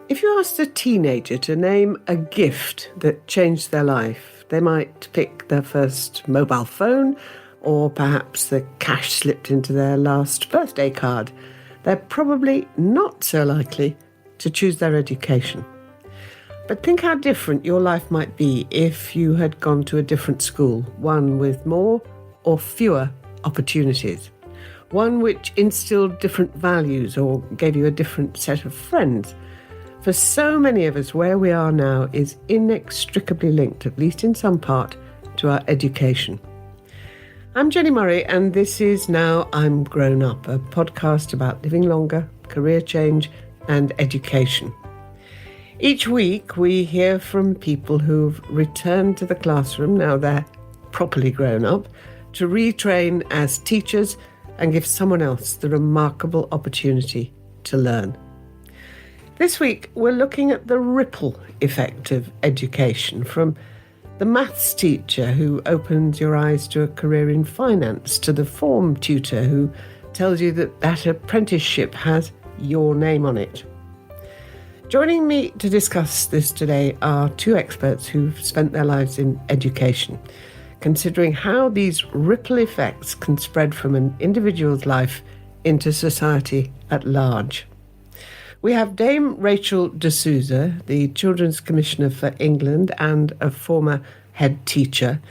If you asked a teenager to name a gift that changed their life, they might pick their first mobile phone or perhaps the cash slipped into their last birthday card. They're probably not so likely to choose their education. But think how different your life might be if you had gone to a different school, one with more or fewer opportunities, one which instilled different values or gave you a different set of friends. For so many of us, where we are now is inextricably linked, at least in some part, to our education. I'm Jenni Murray, and this is Now I'm Grown Up, a podcast about living longer, career change, and education. Each week, we hear from people who've returned to the classroom, now they're properly grown up, to retrain as teachers and give someone else the remarkable opportunity to learn. This week, we're looking at the ripple effect of education, from the maths teacher who opens your eyes to a career in finance, to the form tutor who tells you that that apprenticeship has your name on it. Joining me to discuss this today are two experts who've spent their lives in education, considering how these ripple effects can spread from an individual's life into society at large. We have Dame Rachel de Souza, the Children's Commissioner for England and a former head teacher,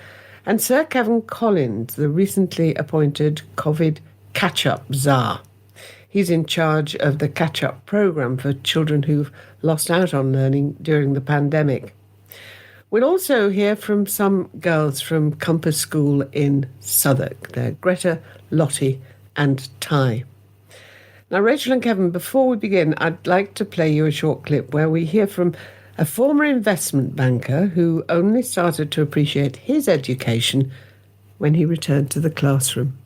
and Sir Kevan Collins, the recently appointed COVID Catch-up Tsar. He's in charge of the Catch-up programme for children who've lost out on learning during the pandemic. We'll also hear from some girls from Compass School in Southwark. They're Greta, Lottie and Tye. Now, Rachel and Kevan, before we begin, I'd like to play you a short clip where we hear from a former investment banker who only started to appreciate his education when he returned to the classroom.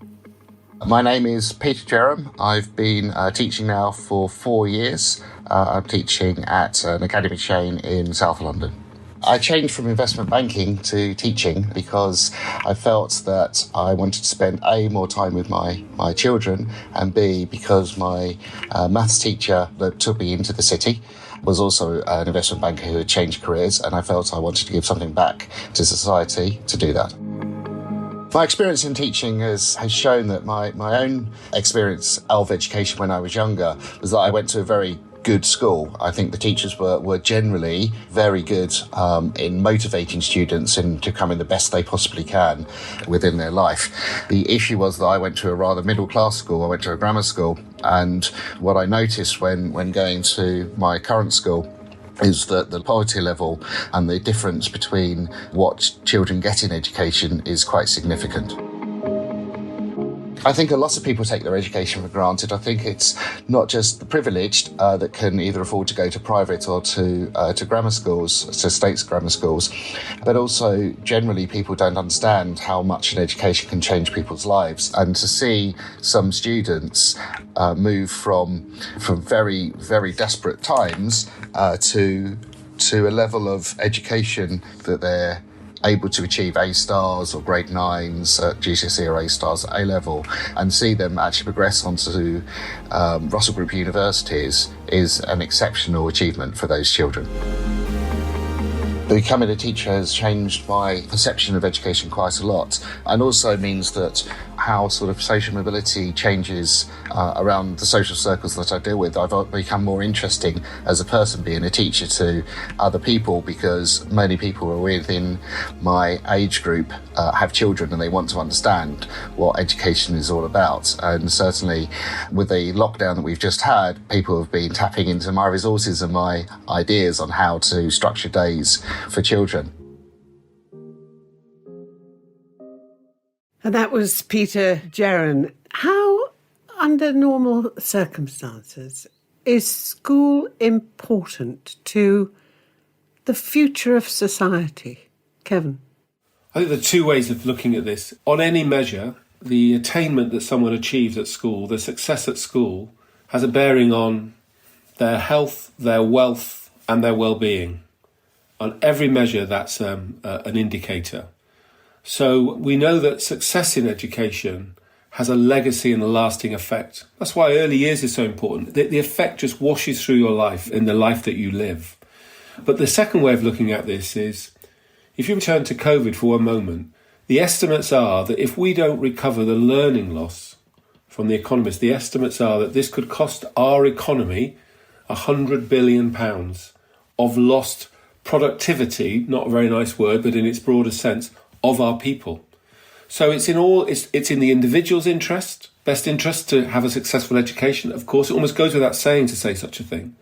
My name is Peter Jerram. I've been teaching now for 4 years. I'm teaching at an academy chain in South London. I changed from investment banking to teaching because I felt that I wanted to spend A, more time with my children, and B, because my maths teacher that took me into the city was also an investment banker who had changed careers, and I felt I wanted to give something back to society to do that. My experience in teaching has shown that my own experience of education when I was younger was that I went to a very good school. I think the teachers were generally very good in motivating students and to come in the best they possibly can within their life. The issue was that I went to a rather middle class school. I went to a grammar school, and what I noticed when going to my current school is that the poverty level and the difference between what children get in education is quite significant. I think a lot of people take their education for granted. I think it's not just the privileged that can either afford to go to private or to grammar schools, to state's grammar schools, but also generally people don't understand how much an education can change people's lives. And to see some students move from very, very desperate times to a level of education that they're able to achieve A stars or grade 9s at GCSE or A stars at A level, and see them actually progress onto Russell Group universities is an exceptional achievement for those children. Becoming a teacher has changed my perception of education quite a lot, and also means that how sort of social mobility changes around the social circles that I deal with. I've become more interesting as a person being a teacher to other people, because many people are within my age group have children and they want to understand what education is all about. And certainly with the lockdown that we've just had, people have been tapping into my resources and my ideas on how to structure days for children. And that was Peter Jerram. How, under normal circumstances, is school important to the future of society? Kevan? I think there are two ways of looking at this. On any measure, the attainment that someone achieves at school, the success at school, has a bearing on their health, their wealth, and their well-being. On every measure, that's an indicator. So we know that success in education has a legacy and a lasting effect. That's why early years is so important. The effect just washes through your life in the life that you live. But the second way of looking at this is, if you return to COVID for one moment, the estimates are that if we don't recover the learning loss from the economists, the estimates are that this could cost our economy £100 billion of lost productivity, not a very nice word, but in its broader sense, of our people. So it's in the individual's best interest to have a successful education. Of course, it almost goes without saying to say such a thing.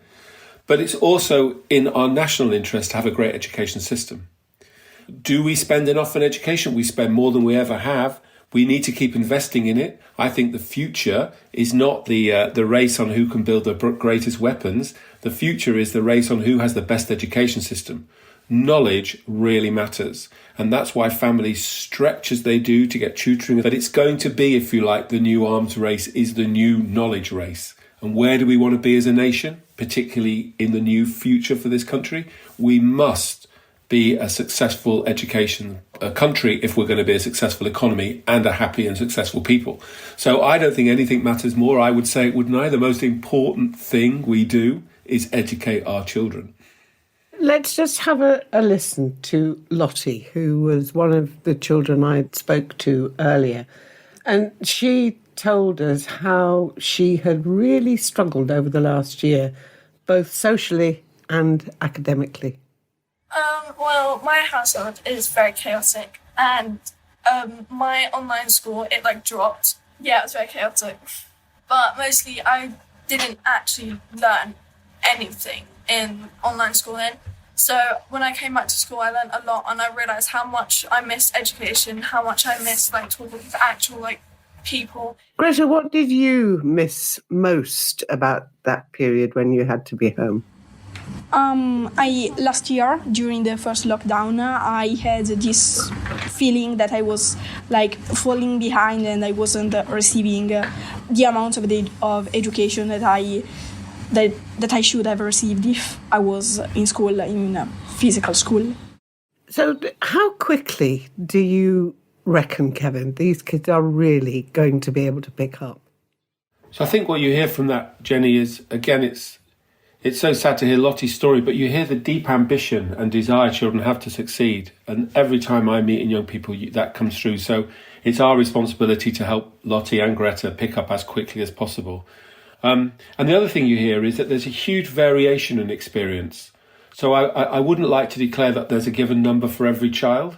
But it's also in our national interest to have a great education system. Do we spend enough on education? We spend more than we ever have. We need to keep investing in it. I think the future is not the race on who can build the greatest weapons. The future is the race on who has the best education system. Knowledge really matters. And that's why families stretch as they do to get tutoring. But it's going to be, if you like, the new arms race is the new knowledge race. And where do we want to be as a nation, particularly in the new future for this country? We must be a successful education country if we're going to be a successful economy and a happy and successful people. So I don't think anything matters more. I would say it wouldn't either. The most important thing we do is educate our children. Let's just have a listen to Lottie, who was one of the children I spoke to earlier. And she told us how she had really struggled over the last year, both socially and academically. Well, my household is very chaotic, and my online school, it dropped. Yeah, it was very chaotic. But mostly I didn't actually learn anything in online schooling. So when I came back to school, I learned a lot, and I realised how much I missed education, how much I missed talking with actual people. Greta, what did you miss most about that period when you had to be home? Last year, during the first lockdown, I had this feeling that I was falling behind, and I wasn't receiving the amount of education that I should have received if I was in school, in physical school. So how quickly do you reckon, Kevan, these kids are really going to be able to pick up? So I think what you hear from that, Jenny, is, again, it's so sad to hear Lottie's story, but you hear the deep ambition and desire children have to succeed. And every time I meet young people, that comes through. So it's our responsibility to help Lottie and Greta pick up as quickly as possible. And the other thing you hear is that there's a huge variation in experience. So I wouldn't like to declare that there's a given number for every child.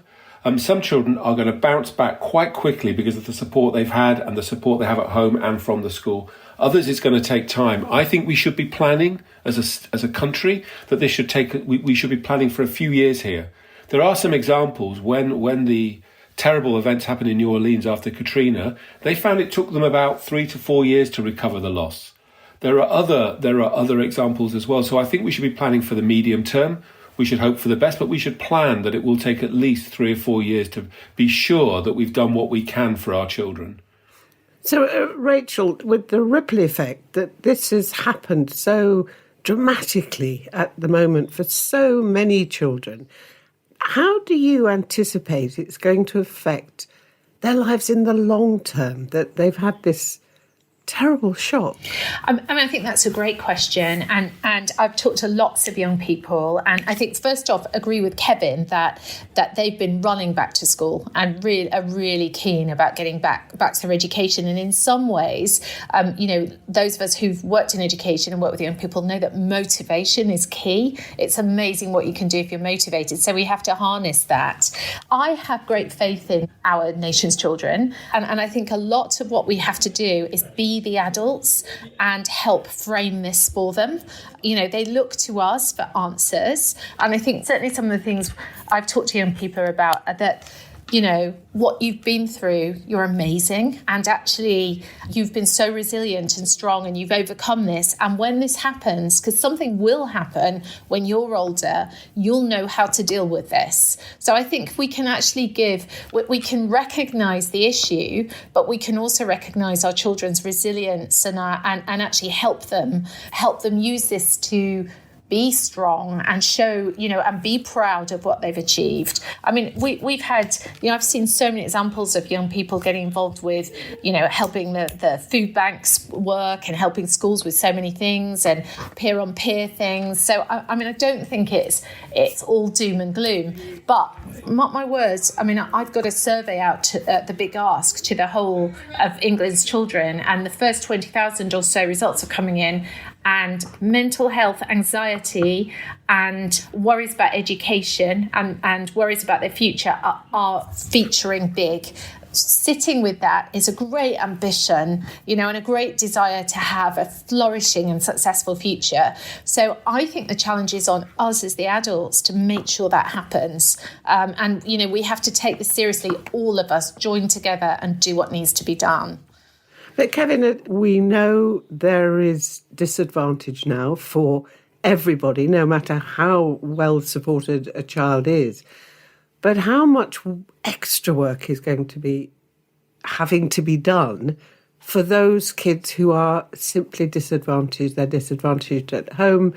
Some children are going to bounce back quite quickly because of the support they've had and the support they have at home and from the school. Others, it's going to take time. I think we should be planning as a country that this should we should be planning for a few years here. There are some examples when the terrible events happened in New Orleans after Katrina, they found it took them about 3 to 4 years to recover the loss. There are other examples as well. So I think we should be planning for the medium term. We should hope for the best, but we should plan that it will take at least 3 or 4 years to be sure that we've done what we can for our children. So, Rachel, with the ripple effect that this has happened so dramatically at the moment for so many children, how do you anticipate it's going to affect their lives in the long term, that they've had this terrible shock? I think that's a great question, and I've talked to lots of young people, and I think first off agree with Kevan that they've been running back to school and are really keen about getting back to their education. And in some ways, those of us who've worked in education and worked with young people know that motivation is key. It's amazing what you can do if you're motivated. So we have to harness that. I have great faith in our nation's children, and I think a lot of what we have to do is be the adults and help frame this for them. They look to us for answers. And I think certainly some of the things I've talked to young people about are that, what you've been through, you're amazing. And actually, you've been so resilient and strong and you've overcome this. And when this happens, because something will happen when you're older, you'll know how to deal with this. So I think we can actually we can recognise the issue, but we can also recognise our children's resilience and actually help them use this to be strong and show, and be proud of what they've achieved. I mean, we've had, I've seen so many examples of young people getting involved with, helping the food banks work and helping schools with so many things and peer-on-peer things. So, I mean, I don't think it's all doom and gloom. But mark my words, I mean, I've got a survey out to the Big Ask to the whole of England's children, and the first 20,000 or so results are coming in, and mental health, anxiety and worries about education and worries about their future are featuring big. Sitting with that is a great ambition, and a great desire to have a flourishing and successful future. So I think the challenge is on us as the adults to make sure that happens. And we have to take this seriously, all of us join together and do what needs to be done. But Kevin, we know there is disadvantage now for everybody, no matter how well supported a child is. But how much extra work is going to be having to be done for those kids who are simply disadvantaged? They're disadvantaged at home.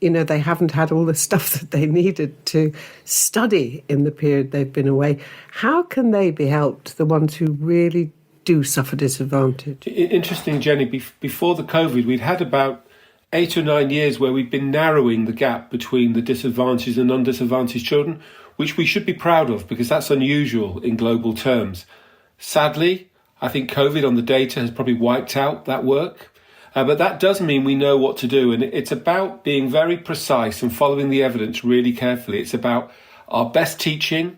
They haven't had all the stuff that they needed to study in the period they've been away. How can they be helped, the ones who really do suffer disadvantage? Interesting, Jenny, before the COVID, we'd had about 8 or 9 years where we've been narrowing the gap between the disadvantaged and non-disadvantaged children, which we should be proud of because that's unusual in global terms. Sadly, I think COVID on the data has probably wiped out that work. But that does mean we know what to do. And it's about being very precise and following the evidence really carefully. It's about our best teaching,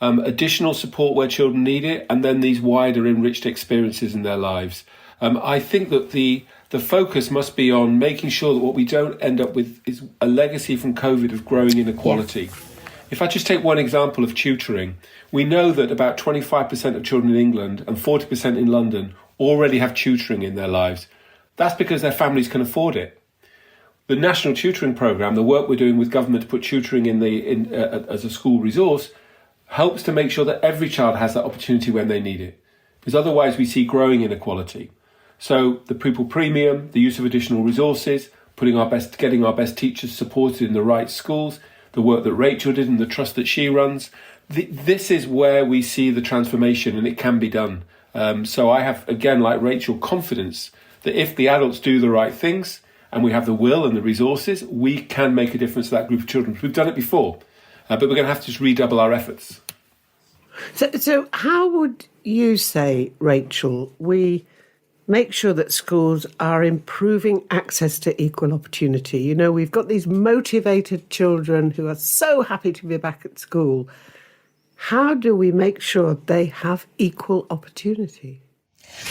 additional support where children need it, and then these wider enriched experiences in their lives. I think that the focus must be on making sure that what we don't end up with is a legacy from COVID of growing inequality. Yes. If I just take one example of tutoring, we know that about 25% of children in England and 40% in London already have tutoring in their lives. That's because their families can afford it. The National Tutoring Programme, the work we're doing with government to put tutoring as a school resource, helps to make sure that every child has that opportunity when they need it. Because otherwise we see growing inequality. So the pupil premium, the use of additional resources, getting our best teachers supported in the right schools, the work that Rachel did and the trust that she runs. This is where we see the transformation, and it can be done. So I have, again, like Rachel, confidence that if the adults do the right things and we have the will and the resources, we can make a difference to that group of children. We've done it before, but we're going to have to just redouble our efforts. So how would you say, Rachel, we make sure that schools are improving access to equal opportunity? We've got these motivated children who are so happy to be back at school. How do we make sure they have equal opportunity?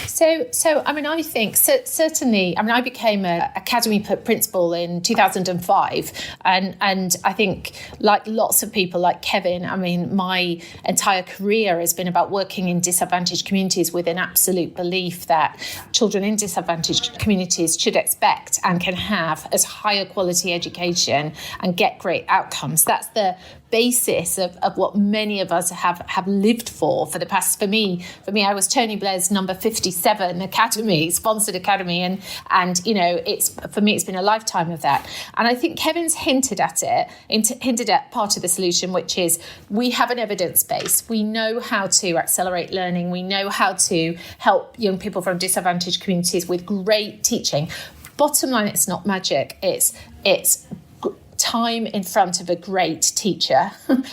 So I mean, I think certainly. I mean, I became an academy principal in 2005, and I think, like lots of people, like Kevan, I mean, my entire career has been about working in disadvantaged communities with an absolute belief that children in disadvantaged communities should expect and can have as higher quality education and get great outcomes. That's the basis of what many of us have lived for the past. For me, I was Tony Blair's number 57 academy, sponsored academy, and it's been a lifetime of that. And I think Kevin's hinted at part of the solution, which is we have an evidence base. We know how to accelerate learning. We know how to help young people from disadvantaged communities with great teaching. Bottom line, it's not magic. It's time in front of a great teacher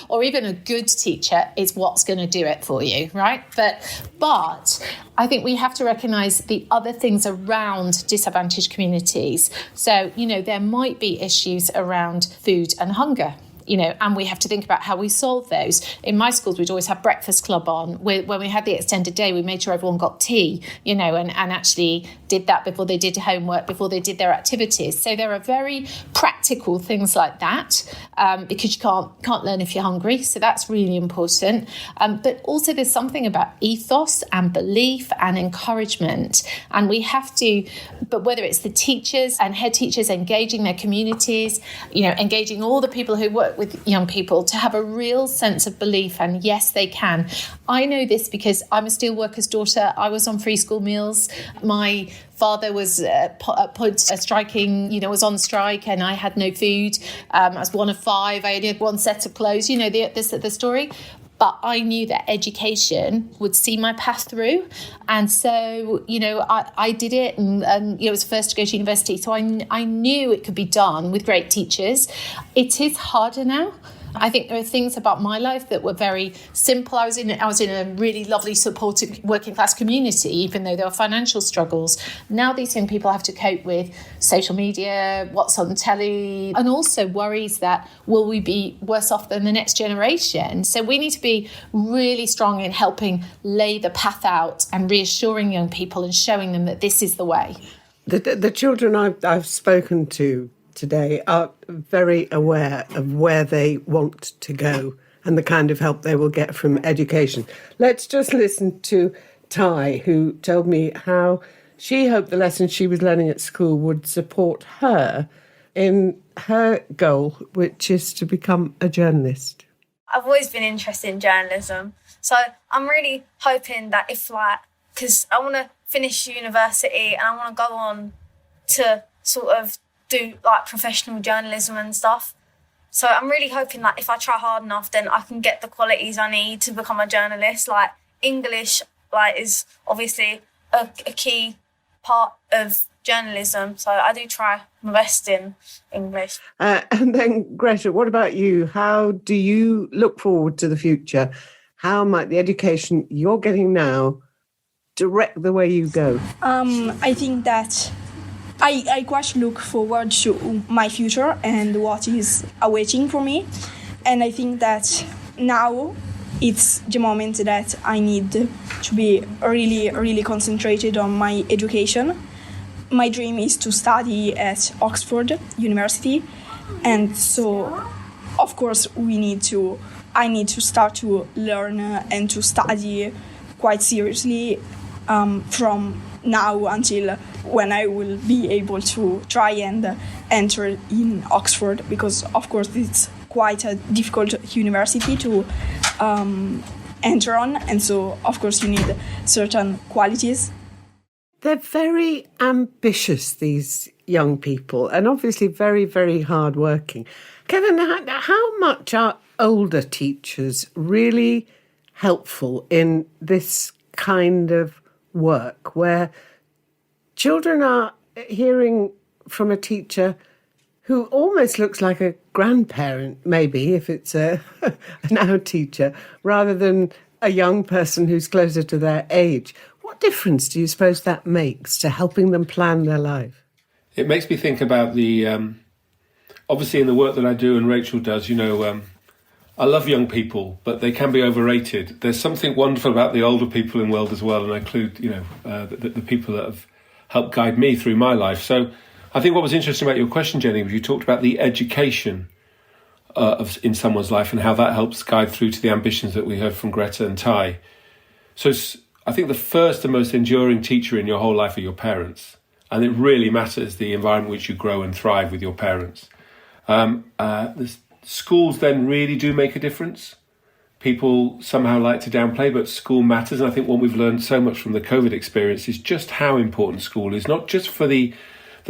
or even a good teacher is what's going to do it for you, right? But I think we have to recognise the other things around disadvantaged communities. So, there might be issues around food and hunger. And we have to think about how we solve those. In my schools, we'd always have breakfast club on. When we had the extended day, we made sure everyone got tea, and actually did that before they did homework, before they did their activities. So there are very practical things like that, because you can't learn if you're hungry. So that's really important. But also there's something about ethos and belief and encouragement. And we have to, but whether it's the teachers and head teachers engaging their communities, engaging all the people who work with young people to have a real sense of belief and yes, they can. I know this because I'm a steelworker's daughter. I was on free school meals. My father was striking, was on strike, and I had no food. I was one of 5. I only had one set of clothes. The story. But I knew that education would see my path through. And so, I did it and it was first to go to university. So I knew it could be done with great teachers. It is harder now. I think there are things about my life that were very simple. I was in a really lovely, supportive working class community, even though there were financial struggles. Now these young people have to cope with social media, what's on telly, and also worries that will we be worse off than the next generation? So we need to be really strong in helping lay the path out and reassuring young people and showing them that this is the way. The children I've spoken to today are very aware of where they want to go and the kind of help they will get from education. Let's just listen to Tye, who told me how she hoped the lessons she was learning at school would support her in her goal, which is to become a journalist. I've always been interested in journalism, so I'm really hoping that because I want to finish university and I want to go on to sort of do professional journalism and stuff. So I'm really hoping that if I try hard enough, then I can get the qualities I need to become a journalist. English is obviously a key part of journalism. So I do try my best in English. And then Greta, what about you? How do you look forward to the future? How might the education you're getting now direct the way you go? I think that I quite look forward to my future and what is awaiting for me. And I think that now it's the moment that I need to be really, really concentrated on my education. My dream is to study at Oxford University. And so, of course, I need to start to learn and to study quite seriously from now until when I will be able to try and enter in Oxford, because of course it's quite a difficult university to enter on, and so of course you need certain qualities. They're very ambitious, these young people, and obviously very, very hard-working. Kevan, how much are older teachers really helpful in this kind of work where children are hearing from a teacher who almost looks like a grandparent, maybe, if it's an out teacher, rather than a young person who's closer to their age? What difference do you suppose that makes to helping them plan their life? It makes me think about the, obviously in the work that I do and Rachel does, I love young people, but they can be overrated. There's something wonderful about the older people in the world as well, and I include, the people that have helped guide me through my life. So I think what was interesting about your question, Jenny, was you talked about the education in someone's life and how that helps guide through to the ambitions that we heard from Greta and Tye. So I think the first and most enduring teacher in your whole life are your parents. And it really matters the environment in which you grow and thrive with your parents. The schools then really do make a difference. People somehow like to downplay, but school matters. And I think what we've learned so much from the COVID experience is just how important school is, not just for the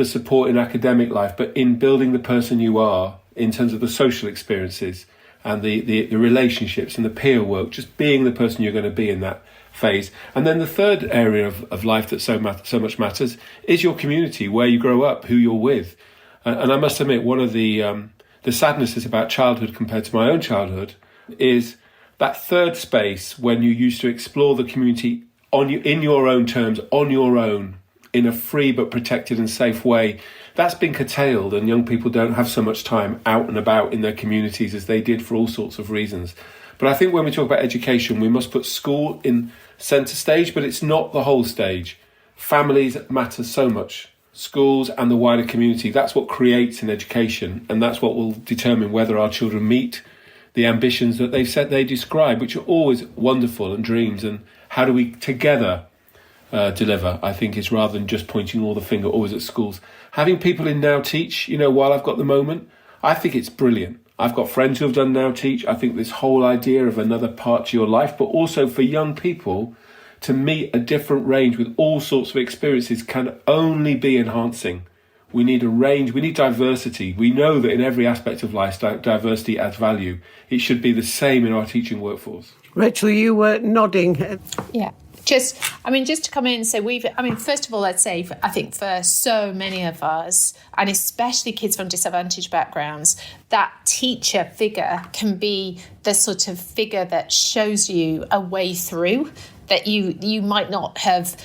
support in academic life, but in building the person you are in terms of the social experiences and the relationships and the peer work, just being the person you're going to be in that phase. And then the third area of life that so much matters is your community, where you grow up, who you're with. And I must admit, one of the sadnesses about childhood compared to my own childhood is that third space when you used to explore the community in your own terms, on your own, in a free but protected and safe way. That's been curtailed, and young people don't have so much time out and about in their communities as they did for all sorts of reasons. But I think when we talk about education, we must put school in centre stage, but it's not the whole stage. Families matter so much. Schools and the wider community, that's what creates an education, and that's what will determine whether our children meet the ambitions that they've said they describe, which are always wonderful and dreams, and how do we together deliver, I think, is rather than just pointing all the finger always at schools. Having people in Now Teach, while I've got the moment, I think it's brilliant. I've got friends who have done Now Teach. I think this whole idea of another part to your life, but also for young people to meet a different range with all sorts of experiences can only be enhancing. We need a range, we need diversity. We know that in every aspect of life, diversity adds value. It should be the same in our teaching workforce. Rachel, you were nodding. Yeah. Just to come in and say first of all, I'd say, I think for so many of us, and especially kids from disadvantaged backgrounds, that teacher figure can be the sort of figure that shows you a way through that you might not have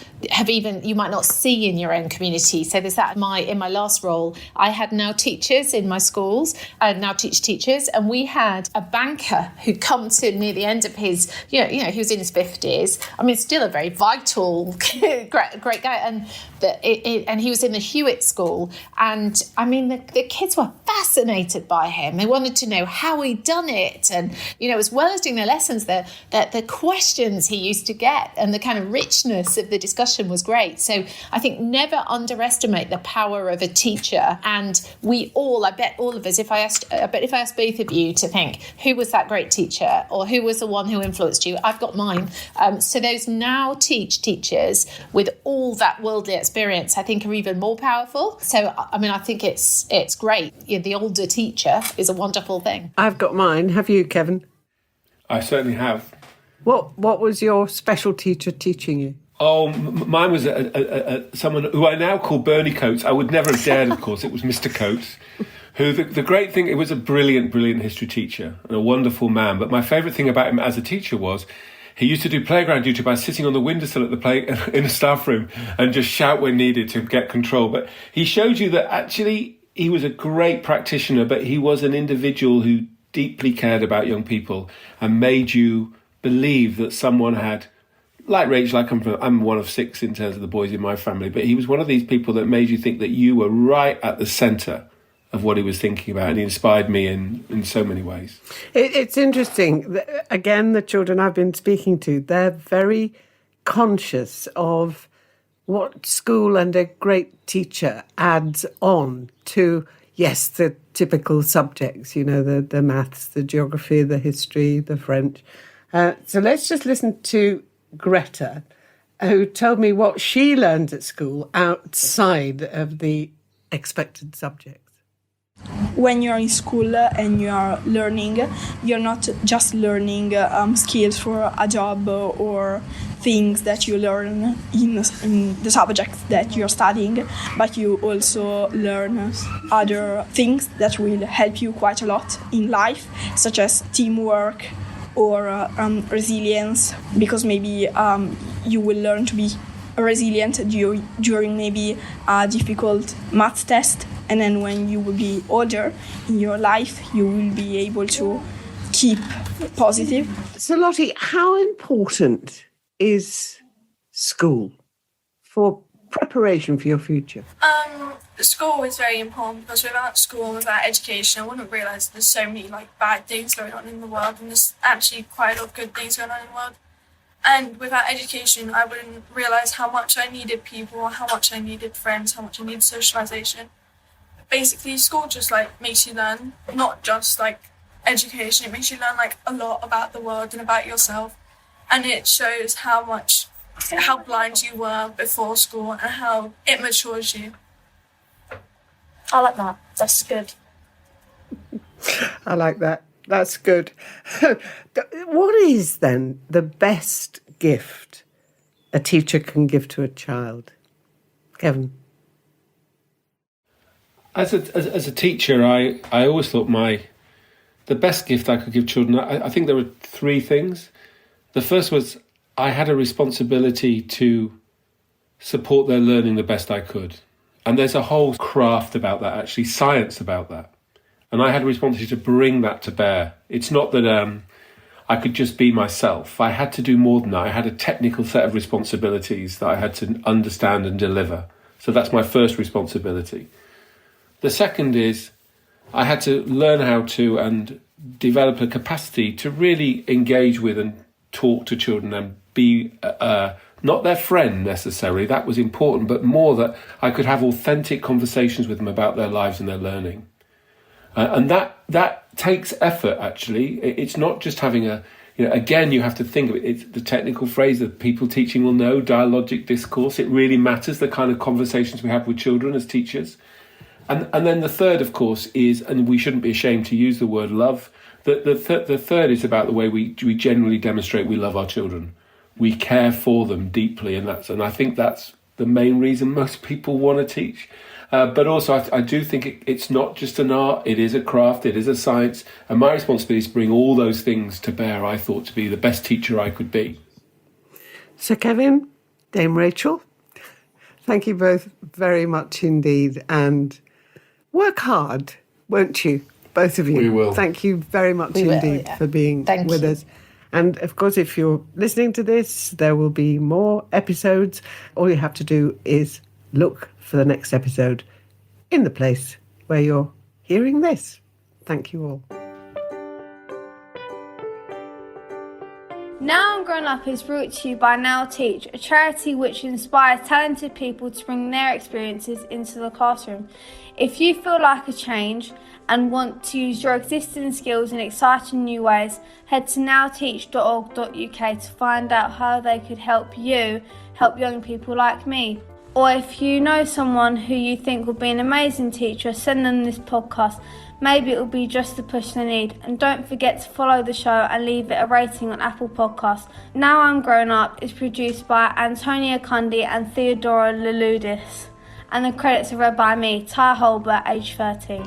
even, you might not see in your own community. So there's that. In my last role, I had Now Teachers in my schools, Now Teach teachers, and we had a banker who'd come to near the end of his, he was in his 50s. I mean, still a very vital, great guy, and he was in the Hewitt school, and I mean, the kids were fascinated by him. They wanted to know how he'd done it, and as well as doing their lessons, the questions he used to get and the kind of richness of the discussion was great. So I think never underestimate the power of a teacher. And I bet all of us, if I asked both of you to think who was that great teacher or who was the one who influenced you, I've got mine. So those Now Teach teachers with all that worldly experience, I think, are even more powerful. So I mean, I think it's great. The older teacher is a wonderful thing. I've got mine. Have you, Kevan? I certainly have. What was your special teacher teaching you? Oh, mine was someone who I now call Bernie Coates. I would never have dared, of course. It was Mr. Coates, who the great thing, it was a brilliant history teacher and a wonderful man. But my favourite thing about him as a teacher was he used to do playground duty by sitting on the windowsill at the in a staff room and just shout when needed to get control. But he showed you that actually he was a great practitioner, but he was an individual who deeply cared about young people and made you believe that someone had, like Rachel, I'm one of 6 in terms of the boys in my family, but he was one of these people that made you think that you were right at the centre of what he was thinking about, and he inspired me in so many ways. It's interesting. Again, the children I've been speaking to, they're very conscious of what school and a great teacher adds on to, yes, the typical subjects, the maths, the geography, the history, the French. So let's just listen to Greta, who told me what she learned at school outside of the expected subjects. When you're in school and you are learning, you're not just learning skills for a job or things that you learn in the subjects that you're studying, but you also learn other things that will help you quite a lot in life, such as teamwork or resilience, because maybe you will learn to be resilient during maybe a difficult math test, and then when you will be older in your life, you will be able to keep positive. So Lottie, how important is school for preparation for your future? School is very important, because without school and without education, I wouldn't realise there's so many bad things going on in the world, and there's actually quite a lot of good things going on in the world. And without education, I wouldn't realise how much I needed people, how much I needed friends, how much I needed socialisation. Basically, school just makes you learn, not just education. It makes you learn a lot about the world and about yourself, and it shows how blind you were before school and how it matures you. I like that. That's good. I like that. That's good. What is then the best gift a teacher can give to a child? Kevan? As a teacher, I always thought the best gift I could give children, I think there were 3 things. The first was I had a responsibility to support their learning the best I could. And there's a whole craft about that, actually, science about that. And I had a responsibility to bring that to bear. It's not that I could just be myself. I had to do more than that. I had a technical set of responsibilities that I had to understand and deliver. So that's my first responsibility. The second is I had to learn how to and develop a capacity to really engage with and talk to children and be not their friend necessarily, that was important, but more that I could have authentic conversations with them about their lives and their learning. And that takes effort, actually. It's not just having again, you have to think of it. It's the technical phrase that people teaching will know, dialogic discourse. It really matters, the kind of conversations we have with children as teachers. And then the third, of course, is, and we shouldn't be ashamed to use the word love, the third is about the way we generally demonstrate we love our children. We care for them deeply, and I think that's the main reason most people want to teach. But also, I do think it's not just an art, it is a craft, it is a science. And my responsibility is to bring all those things to bear, I thought, to be the best teacher I could be. So Kevan, Dame Rachel, thank you both very much indeed. And work hard, won't you? Both of you. We will. Thank you very much indeed for being with us. And of course, if you're listening to this, there will be more episodes. All you have to do is look for the next episode in the place where you're hearing this. Thank you all. Now I'm Grown Up is brought to you by Now Teach, a charity which inspires talented people to bring their experiences into the classroom. If you feel like a change and want to use your existing skills in exciting new ways, head to nowteach.org.uk to find out how they could help you help young people like me. Or if you know someone who you think would be an amazing teacher, send them this podcast. Maybe it will be just the push they need. And don't forget to follow the show and leave it a rating on Apple Podcasts. Now I'm Grown Up is produced by Antonia, Cundy and Theodora Louloudis. And the credits are read by me, Tye Hulbert, age 13.